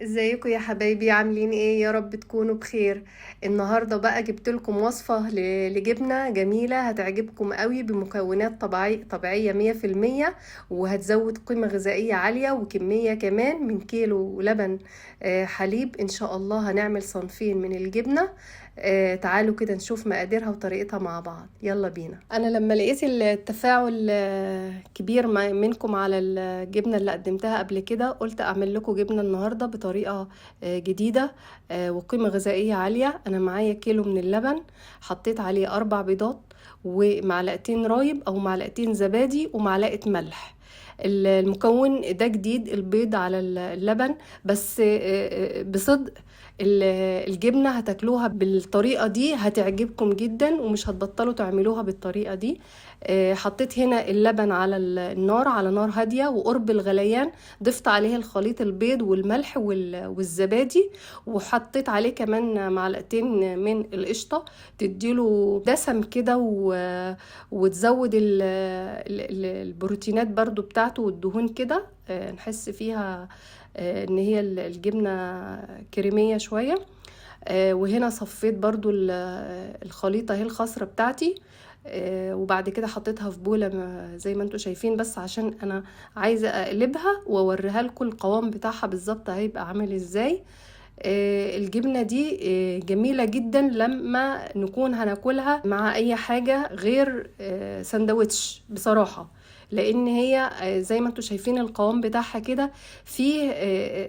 ازيكم يا حبايبي؟ عاملين ايه؟ يا رب تكونوا بخير. النهارده بقى جبت لكم وصفة لجبنة جميلة هتعجبكم قوي، بمكونات طبيعية 100%، وهتزود قيمة غذائية عالية، وكمية كمان من كيلو لبن حليب. ان شاء الله هنعمل صنفين من الجبنة. تعالوا كده نشوف مقاديرها وطريقتها مع بعض. يلا بينا. انا لما لقيت التفاعل كبير منكم على الجبنة اللي قدمتها قبل كده، قلت اعمل لكم جبنة النهاردة بطريقة جديدة وقيمة غذائية عالية. انا معايا كيلو من اللبن، حطيت عليه 4 بيضات ومعلقتين رايب او معلقتين زبادي ومعلقة ملح. المكون ده جديد، البيض على اللبن، بس بصدق الجبنة هتاكلوها بالطريقة دي هتعجبكم جدا، ومش هتبطلوا تعملوها بالطريقة دي. حطيت هنا اللبن على النار، على نار هادية، وقرب الغليان ضفت عليه الخليط البيض والملح والزبادي، وحطيت عليه كمان معلقتين من القشطة تديله دسم كده وتزود البروتينات برضو بتاعته والدهون كده، نحس فيها ان هي الجبنة كريمية شوية. وهنا صفيت برضو الخليطة اهي الخضرة بتاعتي. وبعد كده حطيتها في بولة زي ما انتوا شايفين، بس عشان انا عايزة اقلبها واوريها لكم القوام بتاعها بالظبط هيبقى عامل ازاي. الجبنة دي جميلة جدا لما نكون هناكلها مع اي حاجة غير سندوتش بصراحة، لان هي زي ما انتوا شايفين القوام بتاعها كده فيه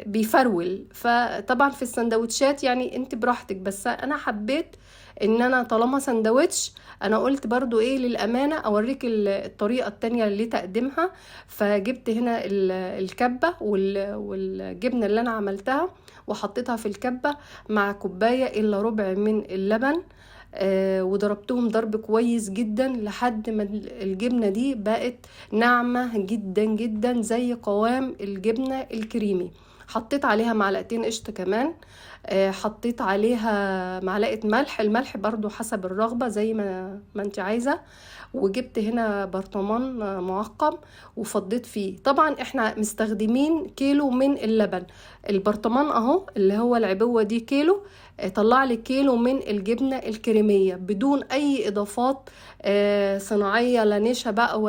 بيفرول. فطبعا في السندوتشات يعني انت براحتك، بس انا حبيت ان انا طالما سندوتش، انا قلت برضو ايه للامانة اوريك الطريقة التانية اللي تقدمها. فجبت هنا الكبة والجبنة اللي انا عملتها وحطيتها في الكبة مع كوباية الا ربع من اللبن. وضربتهم ضرب كويس جدا لحد ما الجبنة دي بقت ناعمة جدا جدا زي قوام الجبنة الكريمي. حطيت عليها معلقتين قشطة كمان، حطيت عليها معلقة ملح، الملح برضو حسب الرغبة زي ما انت عايزة. وجبت هنا برطمان معقم وفضيت فيه. طبعا احنا مستخدمين كيلو من اللبن، البرطمان اهو اللي هو العبوة دي كيلو، طلع لي كيلو من الجبنة الكريمية بدون اي اضافات صناعية، لا نشا بقى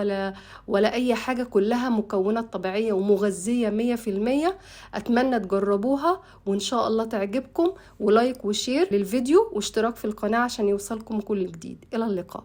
ولا اي حاجة، كلها مكونات طبيعية ومغذية 100%. اتمنى تجربوها وان شاء الله تعجبكم، ولايك وشير للفيديو واشتراك في القناة عشان يوصلكم كل جديد. الى اللقاء.